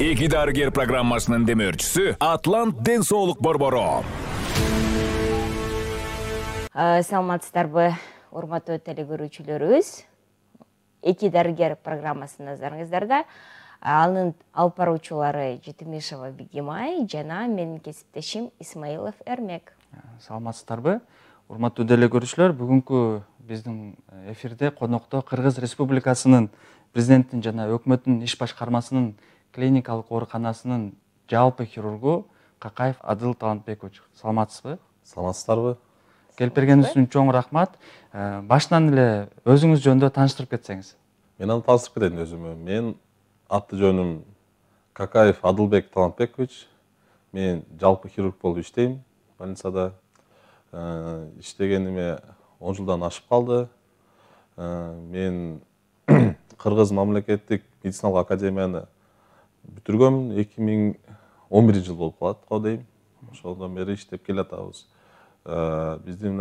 Эки дарыгер программасынын демөөрчүсү Атлант Ден Соолук Борбору. Саламатсыздарбы, урматтуу телекөрүүчүлөрүбүз. Эки дарыгер программасынын назарыңыздарда. Анын алып баруучулары Жетимишева Бигимай жана менин кесиптешим Исмаилов Эрмек. Саламатсыздарбы, урматтуу телекөрүүчүлөр. Бүгүнкү биздин эфирде конокто Кыргыз Республикасынын президенттин жана өкмөттүн иш башкармасынын клиникалык ооруканасынын жалпы хирургу Какаев Адыл Талантбекович. Саламатсызбы? Саламатсыздарбы? Келип бергениңиз үчүн чоң рахмат. Башынан эле өзүңүз жөнүндө тааныштырып кетсеңиз. Мен аны тааныштырып кетейин өзүмө. Мен аты жөнүм Какаев Адылбек Талантбекович. Мен жалпы хирург болуп иштейм больницада. Иштегениме 10 жылдан ашып калды. Мен Кыргыз мамлекеттик медициналык академияны бүтүргөм. 2011 жыл болуп калат го дейм. Ошолдон бери иштеп келатабыз. Биздин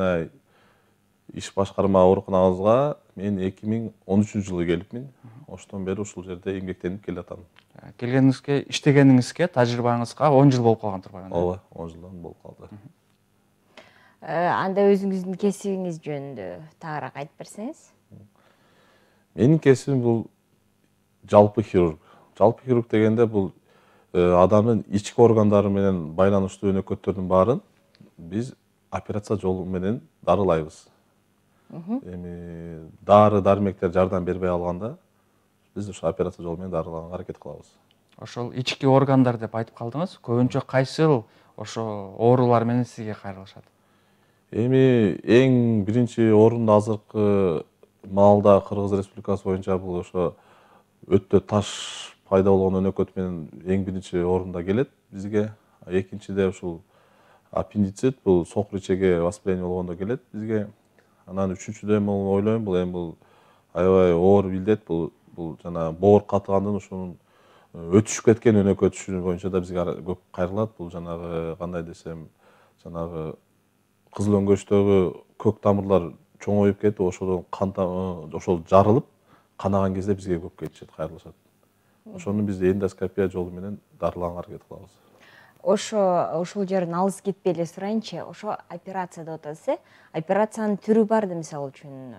иш башкарма ооруканабызга мен 2013 жылы келипмин. Ошондон бери ушул жерде эмгектенип келатам. Келгениңизге, иштегениңизге, тажрыйбаңызга 10 жыл болуп калган турбайбы? Ооба, 10 жылдан болуп калды. Анда өзүңүздүн кесибиңиз жөнүндө тагыраак айтып берсеңиз. Менин кесибим бул жалпы хирург. Жалпы хирург дегенде бул адамдын ички органдары менен байланыштуу өнөкөттөрдүн баарын биз операция жолу менен дарылайбыз. Эми дары дармектер жардам бербей алганда биз ошо операция жолу менен дарылаганга аракет кылабыз. Ошол ички органдар деп айтып калдыңыз. Көбүнчө кайсыл ошо оорулар менен сизге кайрылышат? Эми эң биринчи орунда азыркы маалда Кыргыз Республикасы боюнча бул ошо өтө таш пайда болгон өнөкөт менен эң биринчи орунда келет бизге. Экинчиде ушул аппендицит, бул сокур ичеге воспаление болгондо келет бизге. Анан үчүнчүдө мен ойлойм, бул эми бул аябай оор билдет, бул жана боор катыгандын ушунун өтүшүп кеткен өнөкөт боюнча да бизге көп кайрылат. Бул жанагы кандай десем, жанагы кызыл өңгөчтөгү көк тамырлар чоңоюп кетип, ошол жарылып, канаган кезде бизге көп келишет, кайрылышат. Ошону биз эндоскопия жолу менен дарылаганга аракет кылабыз. Ошол жерин алыс кетпей эле сурайынчы. Ошо операция деп атасыз, операциянын түрү барды мисалы үчүн.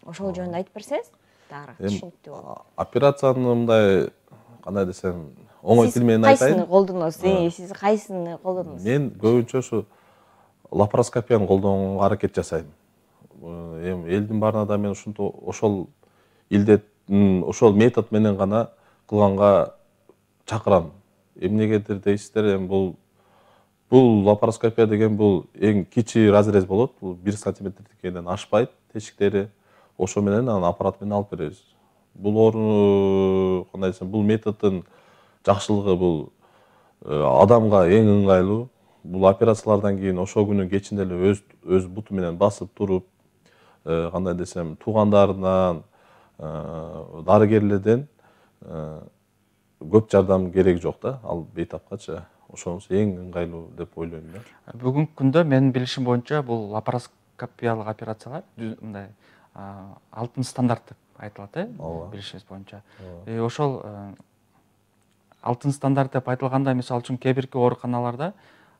Ошол жөнүндө айтып берсеңиз, тагыраак түшүнүктүү болот. Операциянын мындай кандай десем, оңой тил менен айтайын. Кайсыны колдоносуз? Сиз кайсыны колдоносуз? Мен көбүнчө ушу лапароскопияны колдонууга аракет жасайм. Эми элдин баарына да мен ошол ошол метод менен гана кылганга чакырам. Эмнегедир дейсиздер, эми бул лапароскопия деген бул эң кичи разрез болот. Бул 1 сантиметрден ашпайт тешиктери. Ошо менен анан аппарат менен алып беребиз. Бул кандай десем, бул методдун жакшылыгы бул адамга эң ыңгайлуу. Бул операциялардан кийин ошол күнүн кечинде эле өз буту менен басып туруп, кандай десем, туугандарынан, дарыгерлерден көп жардам керек жок да, ал бейтапкачы. Ошонусу эң ыңгайлуу деп ойлойм да. Бүгүнкү күндө менин билишим боюнча бул лапароскопиялык операциялар мындай алтын стандарт деп айтылат, билишибиз боюнча. Ошол алтын стандарт деп айтылганда, мисалы үчүн кээ бирки ооруканаларда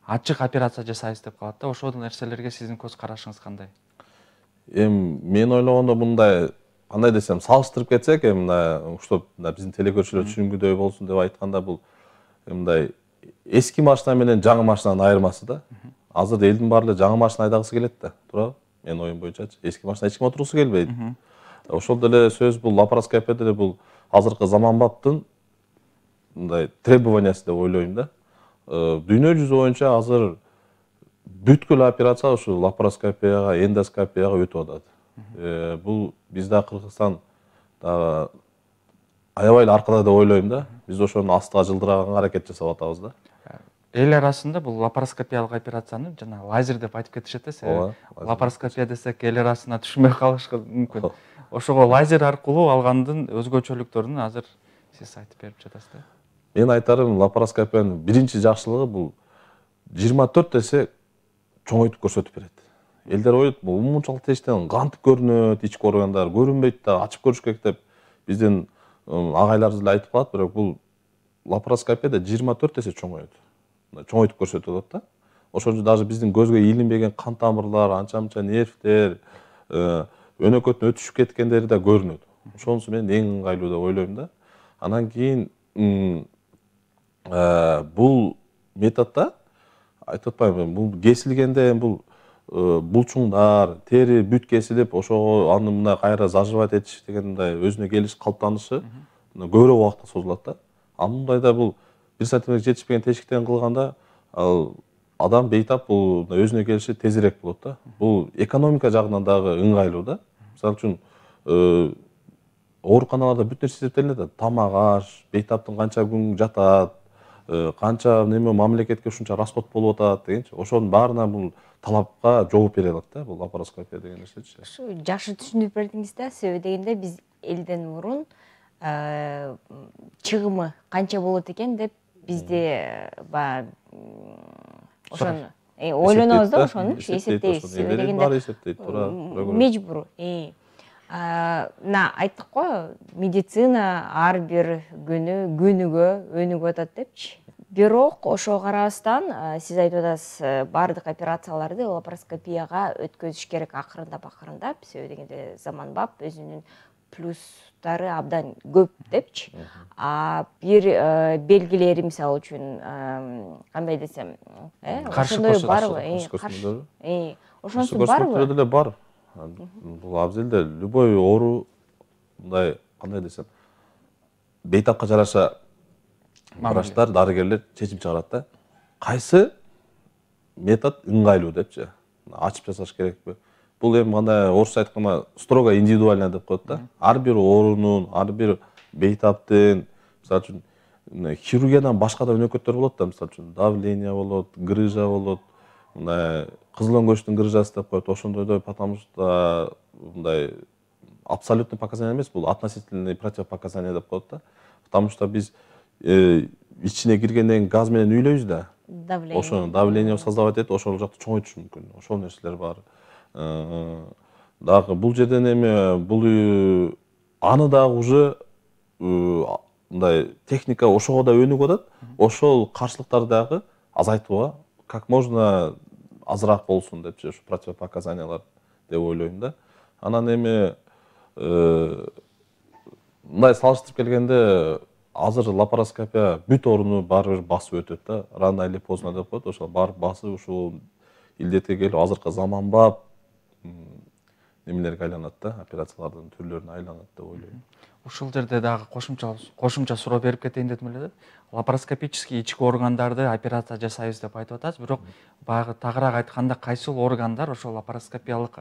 ачык операция жасайбыз деп калат да. Ошол нерселерге сиздин көз карашыңыз кандай? Эми мен ойлогондо мындай, кандай десем, салыштырып кетсек, мындай уктап биздин телекөрүүчүлөр түшүнгүдөй болсун деп айтканда, бул мындай эски машина менен жаңы машинанын айырмасы да. Азыр элдин баары эле жаңы машина айдагысы келет да, туурабы? Менин оюм боюнчачы, эски машина эч ким отургусу келбейт. Ошол деле сөз бул лапароскопия деле бул азыркы заманбаптын мындай требованиясы деп ойлойм да. Дүйнө жүзү боюнча азыр бүткүл операция ушу лапароскопияга, эндоскопияга өтүп атат. Бул бизде Кыргызстан аябай эле аркада деп ойлойм да. Биз ошону астыга жылдыраганга аракет жасап атабыз да. Эл арасында бул лапароскопиялык операцияны жана лазер деп айтып кетишет да. Лапароскопия десек эл арасына түшүнбөй калышы мүмкүн. Ошого лазер аркылуу алгандын өзгөчөлүктөрүн азыр сиз айтып берип жатасыз да. Мен айтарым, лапароскопиянын биринчи жакшылыгы бул 24 эсе чоңойтуп көрсөтүп берет. Элдер ойлойт, бул мынчалык тештен кантип көрүнөт, ички органдар көрүнбөйт да, ачып көрүш керек деп биздин агайларыбыз эле айтып калат, бирок бул лапароскопияда 24 эсе чоңойот. Чоңойтуп көрсөтүлөт да. Ошон үчүн даже биздин көзгө илинбеген кан тамырлар, анча-мынча нервтер, өнөкөттөн өтүшүп кеткендери да көрүнөт. Ошонусу мен эң ыңгайлуу деп ойлойм да. Анан кийин бул методдо айтып атпайбы, бул кесилгенде бул булчуңдар, тери бүт кесилип, ошого аны мындай кайра заживать этиш деген мындай өзүнө келиш, калыптанышы көбүрөөк убакытка созулат да. Ал мындайда бул 1 сантиметр жетишпеген тешиктен кылганда ал адам бейтап бул өзүнө келиши тезирээк болот да. Бул экономика жагынан дагы ыңгайлуу да. Мисалы үчүн ооруканаларда бүт нерсе эсептелинет да. Тамак аш, бейтаптын канча күн жатат, канча неме мамлекетке ушунча расход болуп атат дегенчи. Ошонун баарына бул талапка жооп бере алат да, бул лапароскопия деген нерсечи. Ушу жакшы түшүндүрүп бердиңиз да. Себеби дегенде биз элден мурун чыгымы канча болот экен деп бизде баягы ошону ойлонобуз да, ошону эсептейбиз. Себеби дегенде межбур. Мына айттык го, медицина ар бир күнүгө өнүгүп атат депчи. Бирок ошого карабастан сиз айтып атасыз, баардык операцияларды лапароскопияга өткөзүш керек акырындап. Себеби дегенде заманбап, өзүнүн плюстары абдан көп депчи. Бир белгилери мисалы үчүн кандай десем, ошондой барбы? Ошонусу барбы? Деле бар. Бул абзелде любой оору мындай кандай десем, бейтапка жараша врачтар, дарыгерлер чечим чыгарат да. Кайсы метод ыңгайлуу депчи. Ачып жасаш керекпи? Бул эми кандай орусча айтканда строго индивидуально деп коет да. Ар бир оорунун, ар бир бейтаптын, мисалы үчүн хирургиядан башка да өнөкөттөр болот да, мисалы үчүн давление болот, грыжа болот, мындай кызыл өңгөчтүн грыжасы деп коет. Ошондойдой, потому что мындай абсолютный показания эмес, бул относительный противопоказания деп коет да. Потому что биз ичине киргенден газ менен үйлөйбүз да. Ошону давление создавать этип, ошол жакты чоңойтушу мүмкүн. Ошол нерселер бар. Дагы бул жерден эми бул аны дагы уже мындай техника ошого да өнүгүп атат. Ошол каршылыктарды дагы азайтууга как можно азыраак болсун депчи, ушу противопоказаниялар деп ойлойм да. Анан эми мындай салыштырып келгенде азыр лапароскопия бүт ооруну баары бир басып өтөт да. Рано или поздно деп коет, ошол барып басып ушул илдетке келип азыркы заманбап немелерге айланат да, операциялардын түрлөрүнө айланат деп ойлойм. Ушул жерде дагы кошумча суроо берип кетейин дедим эле да. Лапароскопический ички органдарды операция жасайбыз деп айтып атасыз, бирок баягы тагыраак айтканда кайсыл органдар ошол лапароскопиялык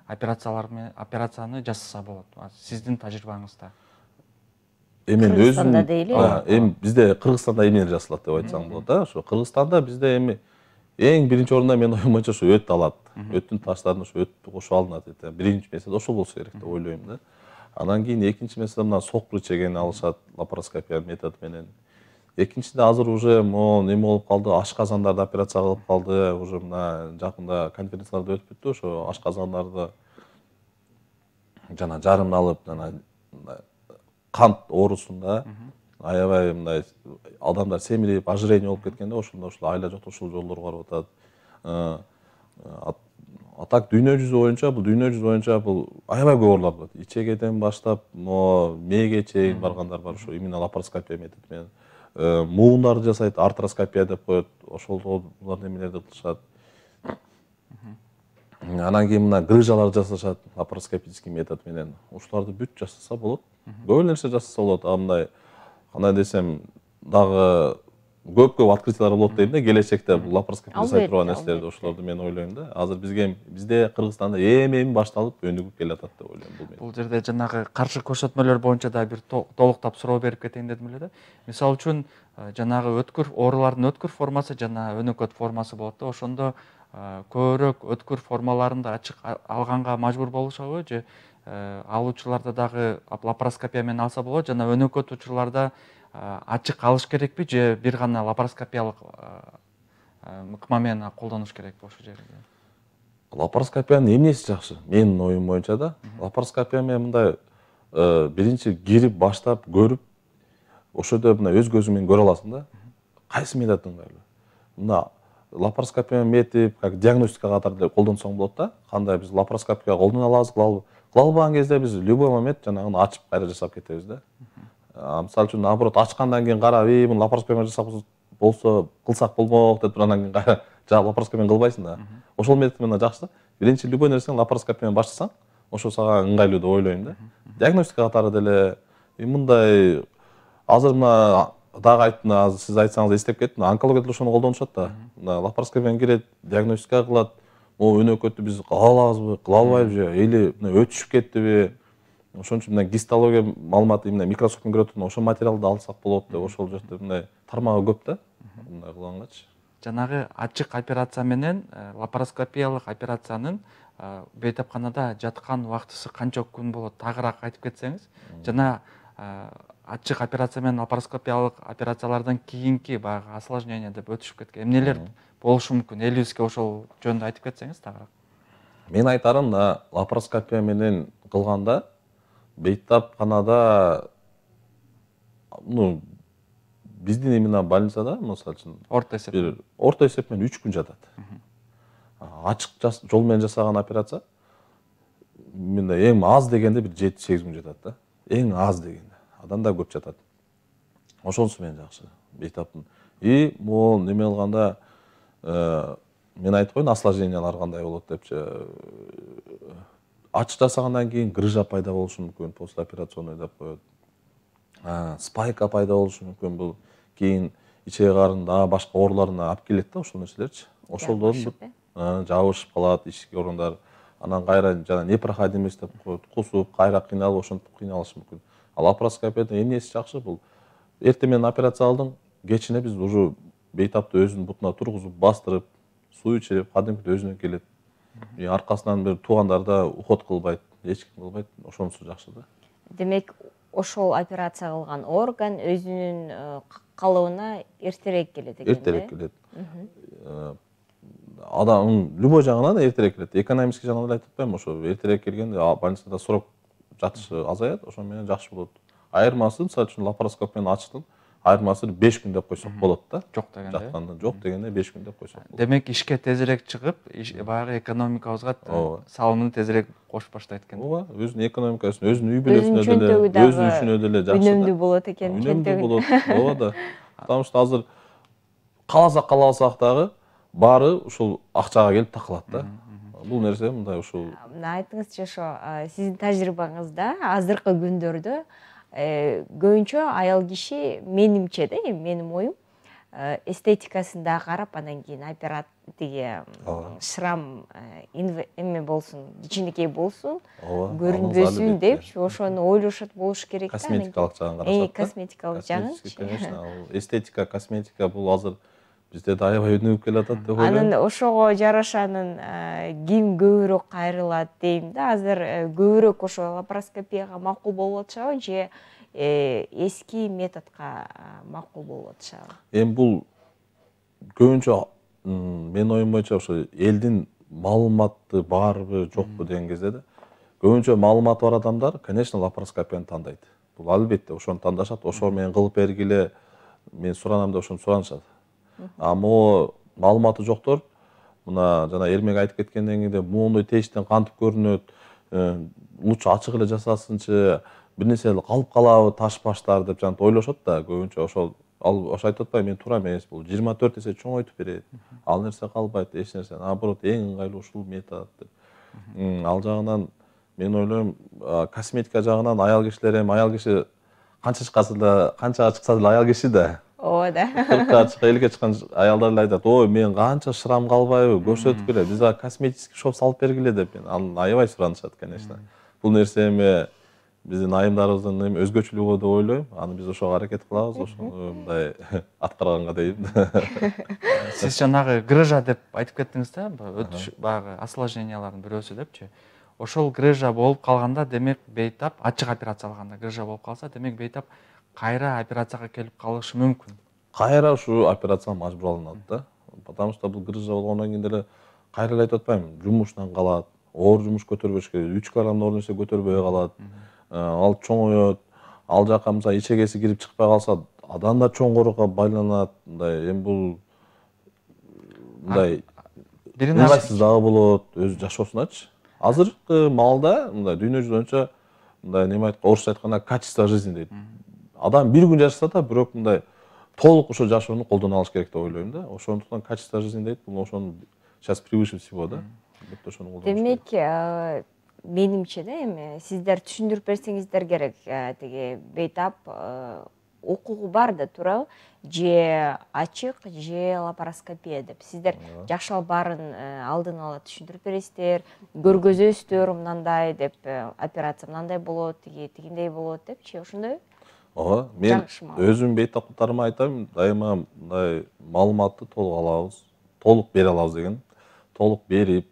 операцияны жасаса болот? Сиздин тажрыйбаңызда. Кыргызстанда дейли. Эми бизде Кыргызстанда эмнелер жасалат деп айтсаң болот да. Ошо Кыргызстанда бизде эми эң биринчи орунда мен оюм боюнча ушу өт алат. Өттүн таштарын ушу өт кошуп алынат. Биринчи меселе ошол болсо керек деп ойлойм да. Анан кийин экинчи меселе мына сокку чегени алышат лапароскопия методу менен. Экинчиде азыр уже могу неме болуп калды, ашказандарды операция кылып калды. Уже мына жакында конференцияларда өтүп бүттү, ошо ашказандарды жана жарымын алып, жана кант оорусунда аябай мындай адамдар семирип, ожирение болуп кеткенде, ошондо ушул айла жотушул жолдор барып атат. А так дүйнө жүзү боюнча бул аябай көп оорулар бар. Ичегеден баштап, мээге чейин баргандар бар, ошо именно лапароскопия методу менен. Муундарды жасайт, артроскопия деп коет, ошолор немелерди кылышат. Анан кийин мына грыжаларды жасашат лапароскопический метод менен. Ушуларды бүт жасаса болот. Көп нерсе жасаса болот. Мындай кандай десем, дагы көп открытиялар болот дейм да, келечекте бул лапароскопия жасай турган нерселерди, ошолорду мен ойлойм да. Азыр бизде Кыргызстанда эми башталып өнүгүп келатат деп ойлойм бул. Бул жерде жанагы каршы көрсөтмөлөр боюнча да бир толуктап суроо берип кетейин дедим эле да. Мисалы үчүн жанагы оорулардын өткүр формасы жана өнөкөт формасы болот да. Ошондо көбүрөөк өткүр формаларында ачык алганга мажбур болушабы же алуучуларда дагы лапароскопия менен алса болот, жана өнөкөт учурларда ачык алыш керекпи же бир гана лапароскопиялык ыкма менен колдонуш керекпи ошол жерде? Лапароскопиянын эмнеси жакшы? Менин оюм боюнча да, лапароскопия менен мындай биринчи кирип баштап көрүп, ошол жерде мына өз көзүң менен көрө аласың да. Кайсы метод ыңгайлуу? Мына лапароскопия метип, как диагностика катары колдонсоң болот да. Кандай биз лапароскопия колдоно алабыз, кыла албаган кезде биз любой момент жанагыны ачып кайра жасап кетебиз да. Мисалы үчүн наоборот ачкандан кийин карап, муну лапароскопия жасап болсо кылсак болмок деп андан кийин кайра лапароскопия кылбайсың да. Ошол метод менен жакшы. Биринчи любой нерсени лапароскопия менен баштасаң, ошо сага ыңгайлуу деп ойлойм да. Диагностика катары деле мындай азыр мына дагы айттым, азыр сиз айтсаңыз эстеп кеттим. Онкологияда ошону колдонушат да. Мына лапароскопия кирет, диагностика кылат. Могу өнөкөттү биз кыла алабызбы, кыла албайбыз же, или өтүшүп кеттиби? Ошон үчүн мына гистология маалыматы мына микроскоп менен көрөт ошол материалды алсак болот деп, ошол жерде мындай тармагы көп да. Мындай кылгангачы. Жанагы ачык операция менен лапароскопиялык операциянын бейтапканада жаткан убактысы канча күн болот, тагыраак айтып кетсеңиз. Жана ачык операция менен лапароскопиялык операциялардан кийинки баягы осложнение деп өтүшүп кеткен эмнелер болушу мүмкүн? Элибизге ошол жөнүндө айтып кетсеңиз тагыраак. Мен айтарым, лапароскопия менен кылганда бейтапканада биздин именно больницада, мисалы үчүн, орто эсеп менен 3 күн жатат. Ачык жол менен жасаган операция мында эң аз дегенде бир 7-8 күн жатат да. Эң аз дегенде. Адан да көп жатат. Ошонусу менен жакшы. Бейтаптын. Могу неме кылганда мен айтып коеюн, осложнениялар кандай болот депчи. Ачык жасагандан кийин грыжа пайда болушу мүмкүн, после операционный деп коет. Спайка пайда болушу мүмкүн. Бул кийин ичеги карында башка ооруларына алып келет да, ошол нерселерчи. Ошолдон жабышып калат ички орундар. Анан кайра жана непроходимость деп коет, кусуп, кайра кыйналып, ошентип кыйналышы мүмкүн. Ал лапароскопияда эмнеси жакшы? Бул эртең менен операция кылдың, кечине биз уже бейтапты өзүнүн бутуна тургузуп, бастырып, суу ичирип, кадимкидей өзүнө келет. Аркасынан бир туугандарда уход кылбайт, эч ким кылбайт. Ошонусу жакшы да. Демек, ошол операция кылган орган өзүнүн калыбына эртерээк келет экен да? Эртерээк келет. Адамдын любой жагынан эртерээк келет. Экономический жагынан айтып атпайм, ошо эртерээк келгенде больницада срок жатышы азаят, ошо менен жакшы болот. Айырмасы, мисалы үчүн лапароскоп менен ачтым, айырмасы 5 күн деп койсок болот да. Жок дегенде. Жаткандан жок дегенде 5 күн деп койсок болот. Демек, ишке тезирээк чыгып, баягы экономикабызга салымын тезирээк кошуп баштайт экен. Ооба, өзүнүн экономикасын, өзүнүн үй бүлөсүнө деле, өзү үчүнө деле жакшы. Үнөмдүү болот экен, үнөмдүү болот. Ооба да. Потому что азыр кааласак каалабасак дагы баары ушул акчага келип такалат да. Бул нерсе мындай ушул. Айтыңызчы, ошо сиздин тажрыйбаңызда азыркы күндөрдө көбүнчө аял киши, менимче да, менин оюм, эстетикасында карап, анан кийин шрам эме болсун, кичинекей болсун, көрүнбөсүн депчи, ошону ойлошот болуш керек да. Косметикалык жагын карашат. Косметикалык жагын. Конечно, эстетика, косметика бул азыр бизде да аябай өнүгүп келатат деп ойлойм. Анан ошого жарашанын ким көбүрөөк кайрылат дейм да. Азыр көбүрөөк ошо лапароскопияга макул болуп атышабы же эски методко макул болуп атышабы? Эми бул көбүнчө менин оюм боюнча ошо элдин маалыматы барбы, жокпу деген кезде да көбүнчө маалыматы бар адамдар, конечно, лапароскопияны тандайт. Бул албетте ошону тандашат, ошо менен кылып бергиле, мен суранам деп ошону суранышат. Могу маалыматы жоктор, мына жана Эрмек айтып кеткенден кийин моундай тесттен кантип көрүнөт, лучше ачык эле жасасынчы, бир нерсе калып калабы таш баштар деп жанагы ойлошот да, көбүнчө ошол айтып атпайбы, мен туура эмес, бул 24 эсе чоңойтуп берет. Ал нерсе калбайт, эч нерсе. Наоборот, эң ыңгайлуу ушул метод деп. Ал жагынан мен ойлойм, косметика жагынан аял кишилер эми аял киши канча чыкса деле аял киши да. Ооба да. 40-ка чыкка, 50-ке чыккан аялдар эле айтат, ой, мен канча шрам калбайбы, көрсөтүп келе, биз косметический шов салып бергиле деп, анын аябай суранышат, конечно. Бул нерсе эми биздин айымдарыбыздын эми өзгөчөлүгү деп ойлойм. Аны биз ошого аракет кылабыз, ошону мындай аткарганга дейм. Сиз жанагы грыжа деп айтып кеттиңиз да, өтүш баягы осложнениялардын бирөөсү депчи. Ошол грыжа болуп калганда, демек бейтап ачык операция кылганда грыжа болуп калса, демек бейтап кайра операцияга келип калышы мүмкүн. Кайра ушу операцияга мажбурланат да. Потому что бул грыжа болгондон кийин деле кайра эле айтып атпайм, жумушунан калат, оор жумуш көтөрбөш керек, 3 килограммдан оор нерсе көтөрбөй калат. Ал чоңоет, ал жака мисалы ичегеси кирип чыкпай калса адан да чоңгоруга байланат. Мындай эми бул мындай ыңгайсыз дагы болот, өзү жашоосуначы. Азыркы маалда мындай дүйнө жүзү боюнча мындай неме орусча айтканда качество жизни дейт. Адам бир күн жашаса да, бирок мындай толук ошо жашоону колдоно алыш керек деп ойлойм да. Ошондуктан качество жизни дейт. Бул ошону сейчас превыше всего да. Демек, менимче да эми сиздер түшүндүрүп берсеңиздер керек. Тиги бейтап укугу бар да, туурабы? Же ачык, же лапароскопия деп. Сиздер жакшылап баарын алдын ала түшүндүрүп бересиздер, көргөзөсүздөр мындай деп, операция мындай болот, тигиндей болот депчи, ошондойбу? Ооба, мен өзүм бейтаптарыма айтам, дайыма мындай маалыматты толук алабыз, толук бере алабыз деген. Толук берип,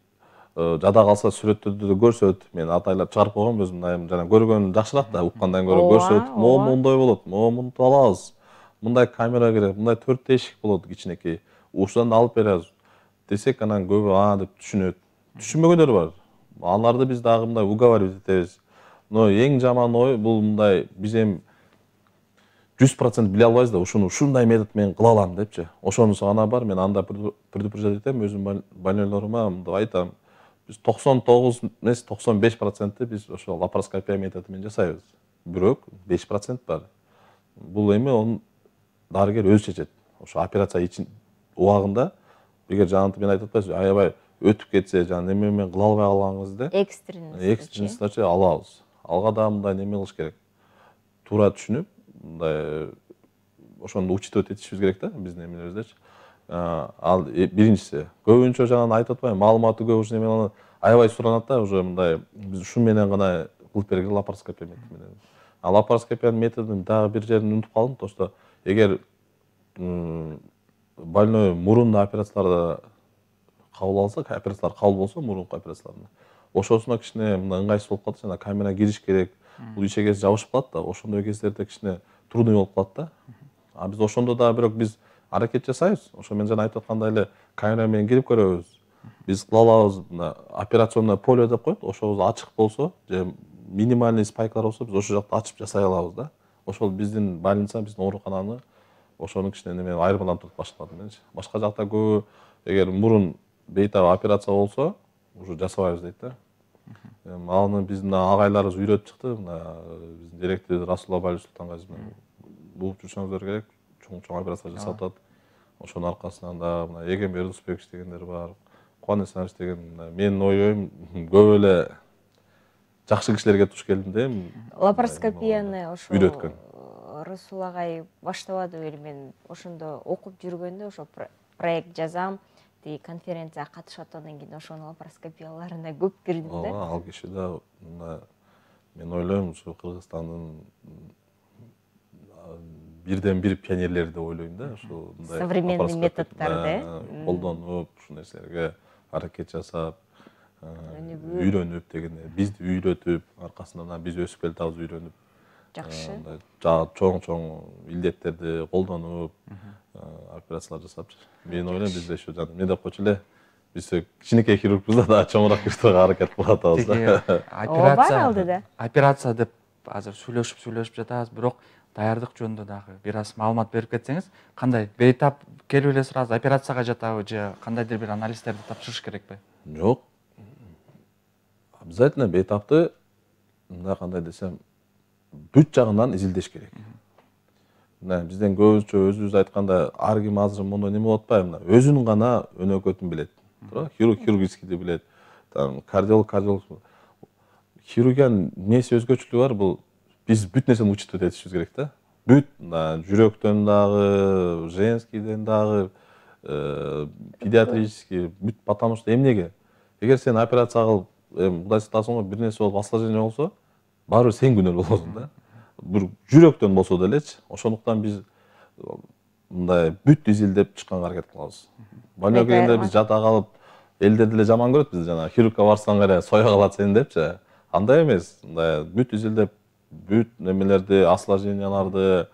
жада калса сүрөттөрдү да көрсөт. Мен атайлап чыгарып койгом өзүм, дайым жана көргөн жакшыраак да, уккандан көрө көрсөт. Могу мондой болот, могу мынтип алабыз. Мындай камера керек, мындай 4 эшик болот кичинекей. Ушудан да алып беребиз десек, анан көбү деп түшүнөт. Түшүнбөгөндөр бар. Аларды биз дагы мындай уговаривать этебиз. Но эң жаман ой бул мындай биз эми 100% биле албайбыз да, ушуну ушундай метод менен кыла алам депчи. Ошонусу гана бар. Мен анда предупреждать этем өзүм больнойлорума, мындай айтам. Биз 99 эмес 95% биз ошо лапароскопия методу менен жасайбыз. Бирок 5% бар. Бул эми onu дарыгер өзү чечет. Ошо операция ичин убагында эгер жанагынтип мен айтып атпайсызбы, аябай өтүп кетсе, жана неме менен кыла албай калганыңызда экстренстачы алабыз. Алга да мындай неме кылыш керек. Туура түшүнүп, мындай ошону учитывать этишибиз керек да, биздин эмелерибиздечи. Ал биринчиси, көбүнчө жана айтып атпайбы, маалыматы көп ушу неме аябай суранат да, уже мындай биз ушу менен гана кылып бергиле лапароскопия методу менен. Лапароскопиянын методун дагы бир жерин унутуп калдым, то что эгер больной мурунда операцияларда кабыл алса, операциялар кабыл болсо, мурунку операцияларда, ошосуна кичине мындай ыңгайсыз болуп калат, жана камера кириш керек, бул ичегеси жабышып калат да, ошондой кездерде кичине трудный болуп калат да. А биз ошондо да бирок биз аракет жасайбыз. Ошо мен жана айтып аткандай эле камера менен кирип көрөбүз. Биз кыла алабыз, мына операционное поле деп коет, ошол ачык болсо, же минимальный спайклар болсо, биз ошол жакты ачып жасай алабыз да. Ошол биздин больница, биздин оорукананы ошону кичине неме айырмалантырып башталат менчи. Башка жакта көбү эгер мурун бейтап операция болсо, уже жасабайбыз дейт да. Аны биздин агайларыбыз үйрөтүп чыкты, мына биздин директор Расул Абалиев Султангазиев бул жүрсөңүздөр керек, чоң операция жасап атат. Ошонун аркасынан да мына Егем Эрдусбекович дегендер бар, Кубан Эсенович деген, менин оюм көп эле жакшы кишилерге туш келдим да эми. Лапароскопияны ошо үйрөткөн. Расул агай баштабады беле, мен ошондо окуп жүргөндө ошо проект жазам, тиги конференцияга катышып андан кийин ошонун лапароскопияларына көп кирдим да. Ооба, ал киши да мен ойлойм, ушу Кыргызстандын бирден бир пионерлери деп ойлойм да, ушул мындай современный методдорду колдонуп, ушул нерселерге аракет жасап, үйрөнүп дегенде, бизди үйрөтүп, аркасынан биз өсүп келатабыз үйрөнүп. Жакшы. Чоң илдеттерди колдонуп, операциялар жасап. Мен ойлойм биз ошо жана мен деп койчу эле, биз кичинекей хирургбуз да, чоңураак кырсырга аракет кылып атабыз да. Операция деп азыр сүйлөшүп жатабыз, бирок даярдык жөнүндө дагы бир аз маалымат берип кетсеңиз, кандай бейтап келип эле сразу операцияга жатабы же кандайдыр бир анализдерди тапшырыш керекпи? Жок. Обязательно бейтапты мындай кандай десем, бүт жагынан изилдеш керек. Мына бизден көбүнчө өзүбүз айтканда, ар ким азыр мондой неме болуп атпайбы, өзүнүн гана өнөкөтүн билет. Туура? Хирургическийди билет, кардиолог. Хирургиянын эмеси өзгөчөлүгү бар, бул биз бүт нерсени учитывать этишибиз керек да. Бүт жүрөктөн дагы, женскийден дагы, педиатрический, бүт, потому что эмнеге? Эгер сен операция кылып, Кудай сактасын го, бир нерсе болуп осложнение болсо, баары бир сен күнөө болосуң да. Бир жүрөктөн болсо делечи. Ошондуктан биз мындай бүт изилдеп чыкканга аракет кылабыз. Больной келгенде биз жата калып, элдер деле жаман көрөт бизди, жана хирургка барсаң эле соя калат сени депчи. Андай эмес, мындай бүт изилдеп, бүт немелерди, осложненияларды,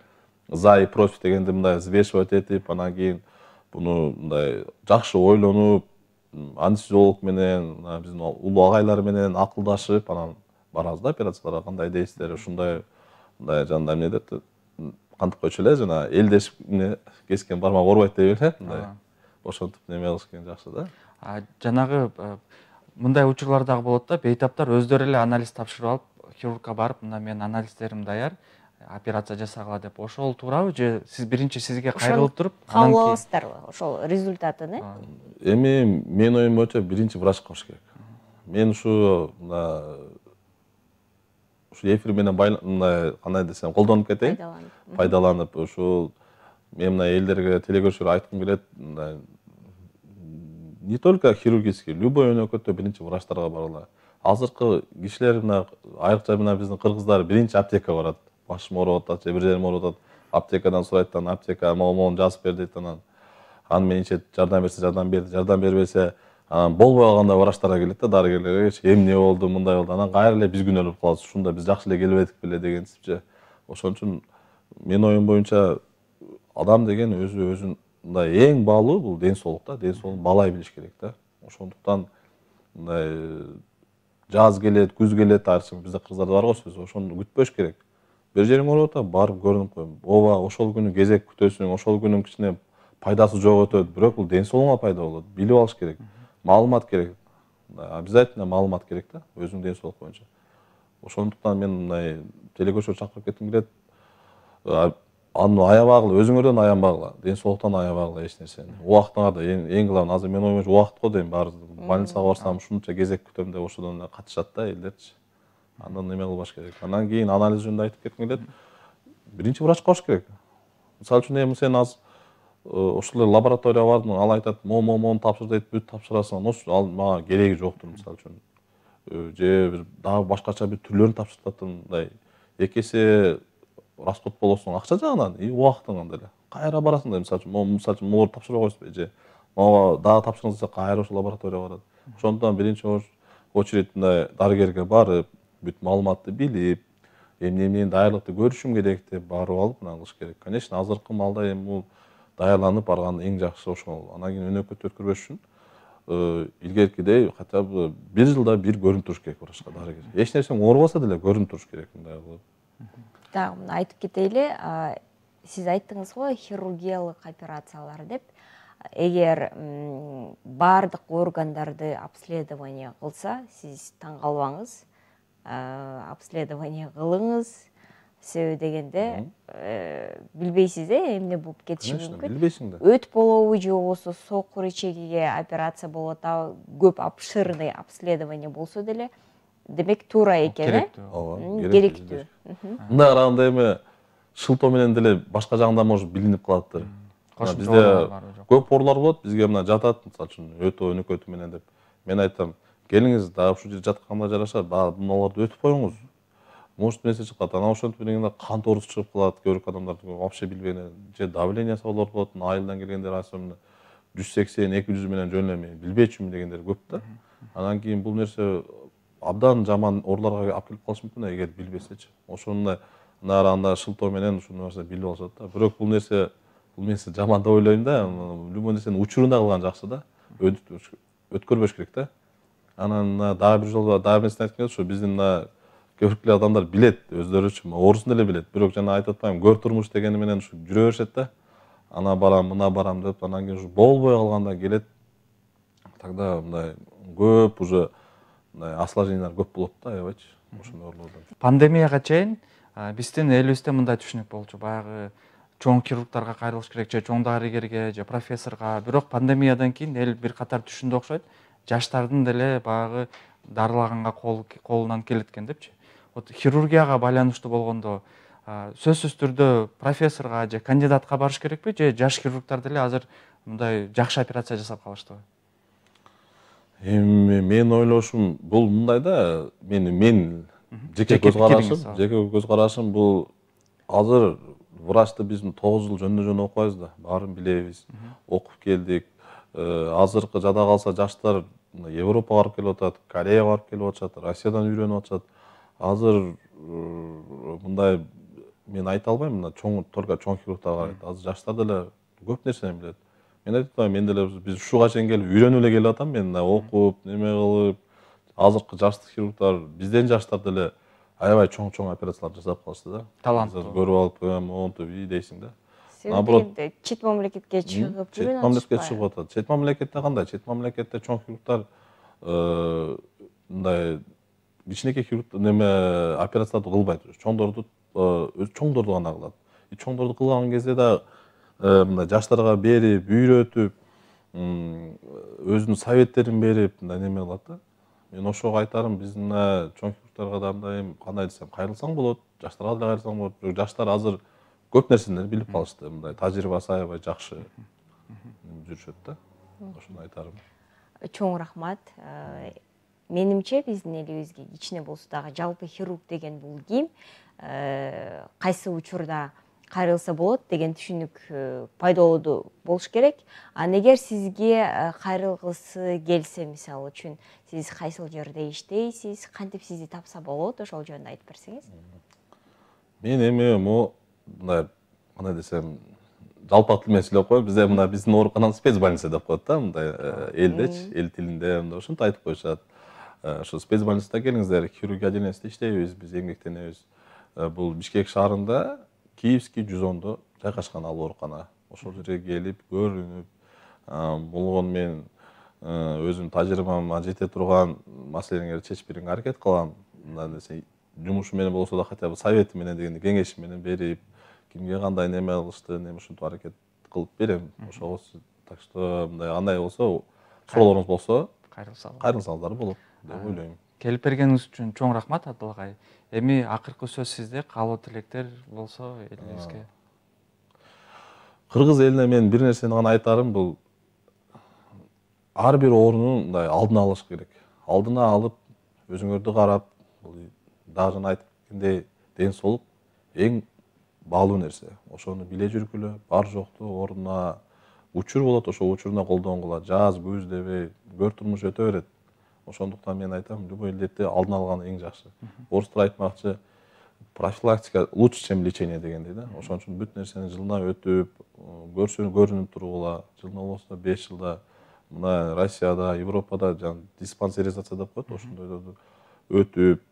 за и против дегенди мындай взвешивать этип, анан кийин буну мындай жакшы ойлонуп, анестезиолог менен, биздин улуу агайлар менен акылдашып, анан барабыз да операцияларга, кандай дейсиздер, ушундай мындай жанында эмне деп кантип койчу эле жана элдешип эмне кескен бармак оорубайт деп эле мындай ошентип неме кылышкан жакшы да. Жанагы мындай учурлар дагы болот да, бейтаптар өздөрү эле анализ тапшырып алып, хирургка барып, мына менин анализдерим даяр, операция жасагыла деп. Ошол туурабы же сиз биринчи сизге кайрылып туруп, кабыл аласыздарбы ошол результатын, Эми менин оюм боюнча биринчи врач болуш керек. Мен ушу эфир менен мындай кандай десем колдонуп кетейин. Пайдаланып ушул мен мына элдерге телекөрүүчүлөргө айткым келет, мындай не только хирургический, любой өнөкөттө биринчи врачтарга баргыла. Азыркы кишилер мына айрыкча мына биздин кыргыздар биринчи аптекага барат. Башым ооруп атат же бир жерим ооруп атат. Аптекадан сурайт, анан аптека могун жазып бер дейт, анан менен ичет, жардам берсе жардам берди, жардам бербесе анан болбой калганда врачтарга келет да, дарыгерлерге эмне болду, мындай болду. Анан кайра эле биз күнөөлөп калабыз. Ушунда биз жакшы эле келбедик беле дегенсипчи. Ошон үчүн менин оюм боюнча адам деген өзүн мындай эң баалуу бул ден соолук да, ден соолугун баалай билиш керек да. Ошондуктан мындай жаз келет, күз келет, айрыкча бизде кыргыздарда бар го сөз, ошону күтпөш керек. Бир жериң ооруп атат, барып көрүнүп кой. Ооба, ошол күнү кезек күтөсүң, ошол күнүн кичине пайдасы жок өтөт, бирок бул ден соолугуңа пайда болот. Билип алыш керек. Маалымат керек. Обязательно маалымат керек да, өзүңдүн ден соолук боюнча. Ошондуктан мен мындай телекөрүүчү чакырып кетким келет. Аны аябагыла, өзүңөрдөн аянбагыла, ден соолуктан аябагыла эч нерсени. Убактыңарда эң главный, азыр менин оюмча убакыт го дейм, баары больницага барсам ушунча кезек күтөм деп ошодон катышат да элдерчи. Андан неме кылбаш керек. Андан кийин анализ жөнүндө айтып кетким келет. Биринчи врачка барыш керек. Мисалы үчүн сен азыр ошол лабораторияга бардың, ал айтат, мону тапшыр дейт, бүт тапшырасың. Ал мага кереги жоктур, мисалы үчүн. Же бир дагы башкача бир түрлөрүн тапшыртат, мындай эки эсе расход болосуң акча жагынан, убактыңан деле. Кайра барасың да, мисалы үчүн могу тапшырбай койсузбу, же мага дагы тапшырыңыз десе кайра ошол лабораторияга барат. Ошондуктан биринчи очередь мындай дарыгерге барып, бүт маалыматты билип, эмне менен даярдыкты көрүшүм керек деп барып алып мына кылыш керек. Конечно, азыркы маалда эми бул даярданып барган эң жакшы ошол. Анан кийин өнөкөт өткөрбөш үчүн илгеркидей хотя бы бир жылда бир көрүнүп туруш керек врачка, дарыгер. Эч нерсең оорубаса деле көрүнүп туруш керек мындай кылып. Дагы мына айтып кетейли, сиз айттыңыз го хирургиялык операциялар деп. Эгер бардык органдарды обследование кылса, сиз таң калбаңыз. Обследование кылыңыз. Себеби дегенде билбейсиз, эмне болуп кетиши мүмкүн. Билбейсиң да. Өт болобу же болбосо сокур ичегиге операция болуп атабы, көп обширный обследование болсо деле, демек туура экен, керектүү. Мындай караганда эми шылтоо менен деле башка жагында может билинип калат. Бизде көп оорулар болот, бизге мына жатат, мисалы үчүн өтө өнөкөтү менен деп. Мен айтам, келиңиз, дагы ушул жерде жатканда жараша, мыналарды өтүп коюңуз. Может нерсе чыкат, анан ошентип дегенде кан торусу чыгып калат, көрүк адамдарды вообще билбеген, же давлениясы болот, айылдан келгендер асымны 180-200 менен жөн эле билбейчүмүн дегендер көп да. Анан кийин бул нерсе абдан жаман ооруларга алып келип калышы мүмкүн эгер билбесечи. Ошондой анда шылтоо менен ушул нерсе билип алышат да. Бирок бул нерсе жаман деп ойлойм да. Любой нерсенин учурунда кылган жакшы да. Өткөрбөш керек да. Анан дагы бир жолу дагы нерсени айткым келет, ушу биздин көрүктүү адамдар билет, өздөрү үчүн оорусун деле билет. Бирок жана айтып атпаймынбы, көр турмуш дегени менен ушу жүрө беришет да. Ана барам, мына барам деп, анан кийин ушу болбой калганда келет. Тогда мындай көп уже осложнениялар көп болот да, аябайчы. Ошондой оорулардан. Пандемияга чейин биздин элибизде мындай түшүнүк болчу. Баягы чоң хирургдарга кайрылыш керек, же чоң дарыгерге, же профессорго. Бирок пандемиядан кийин эл бир катар түшүндү окшойт. Жаштардын деле баягы дарылаганга колунан келет экен депчи. Вот хирургияга байланыштуу болгондо сөзсүз түрдө профессорго же кандидатка барыш керекпи, же жаш хирургдар деле азыр мындай жакшы операция жасап калыштыбы? Эми мен ойлошум бул мындай да, мен жеке көз карашым бул азыр врачты биз 9 жыл жөндөн окубайбыз да, баарын билебиз, окуп келдик. Азыркы жада калса жаштар Европага барып келип атат, Кореяга барып келип атышат, Россиядан үйрөнүп атышат. Азыр мындай мен айта албайм, мына только чоң хирургдар карайт. Азыр жаштар деле көп нерсени билет. Мен айтып атам, мен деле биз ушуга чейин келип үйрөнүп эле келип атам, мен окуп, неме кылып, азыркы жаш хирургдар, бизден жаштар деле аябай чоң операциялар жасап калышты да. Таланттуу. Көрүп алып монтуп дейсиң да. Сен чет мамлекетке чыгып чет мамлекетке чыгып атат. Чет мамлекетте кандай? Чет мамлекетте чоң хирургдар мындай кичинекей хирург неме операцияларды кылбайт. Чоңдорду гана кылат. Чоңдорду кылган кезде да мындай жаштарга берип, үйрөтүп, өзүнүн советтерин берип, мындай неме кылат да. Мен ошого айтарым, биздин чоң хирургдарга да мындай кандай десем, кайрылсаң болот, жаштарга да кайрылсаң болот. Жаштар азыр көп нерсени билип калышты, мындай тажрыйбасы аябай жакшы жүрүшөт да. Ошону айтарым. Чоң рахмат. Менимче биздин элибизге кичине болсо дагы жалпы хирург деген бул ким, кайсы учурда кайрылса болот деген түшүнүк пайдалуу болуш керек. Эгер сизге кайрылгысы келсе, мисалы үчүн, сиз кайсыл жерде иштейсиз, кантип сизди тапса болот, ошол жөнүндө айтып берсеңиз. Мен эми мындай кандай десем, жалпак тил менен сүйлөп коеюн. Бизде мына биздин оорукананы спецбольница деп коет да, мындай элдечи, эл тилинде мындай ошентип айтып коюшат. Ошо спецбольницада келиңиздер, хирургия отделениесинде иштейбиз, биз эмгектенебиз. Бул Бишкек шаарында Киевский 110-до жайгашкан ал оорукана. Ошол жерге келип, көрүнүп, болгону мен өзүмдүн тажрыйбама жете турган маселелерди чечип берүүгө аракет кылам. Мындай десе, жумушу менен болсо да хотя бы совети менен дегенде кеңеши менен берип, кимге кандай неме кылышты, неме ушинтип аракет кылып берем. Ошого так что мындай андай болсо, суроолоруңуз болсо, кайрылсаңыздар болот деп ойлойм. Келип бергениңиз үчүн чоң рахмат Абдул агай. Эми акыркы сөз сизде, каалоо тилектер болсо элибизге. Кыргыз элине мен бир нерсени гана айтарым, бул ар бир оорунун мындай алдын алыш керек. Алдына алып, өзүңөрдү карап, бул дагы жана айтып кеткендей, ден соолук эң баалуу нерсе. Ошону биле жүргүлө, бар жокту ордуна учур болот, ошол учуруна колдонгула, жаз, күз дебей, көр турмуш өтө берет. Ошондуктан мен айтам, любой илдетти алдын алган эң жакшы. Орустар айтмакчы, профилактика лучше, чем лечение дегендей да. Ошон үчүн бүт нерсени жылына өтүп, көрүнүп тургула, жылына болсо 5 жылда мына Россияда, Европада диспансеризация деп коет, ошондойдо өтүп,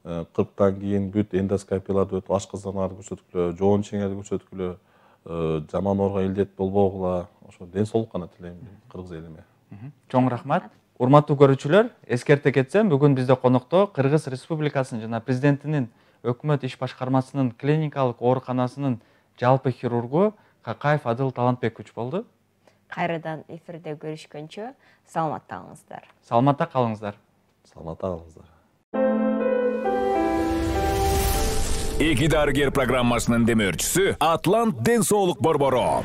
40тан кийин бүт эндоскопияларды өтүп, ашказанарды көрсөткүлө, жоон чеңелди көрсөткүлө, жаман оорунга илдет болбогула, ошо ден соолук гана тилейм кыргыз элиме. Чоң рахмат. Урматтуу көрүүчүлөр, эскерте кетсем, бүгүн бизде конокто Кыргыз Республикасынын жана президентинин өкмөт иш башкармасынын клиникалык ооруканасынын жалпы хирургу Какаев Адыл Талантбекович болду. Кайрадан эфирде көрүшкөнчө саламатта калыңыздар. Саламатта калыңыздар. Саламатта калыңыздар. Эки дарыгер программасынын демөөрчүсү Атлант ден соолук борбору.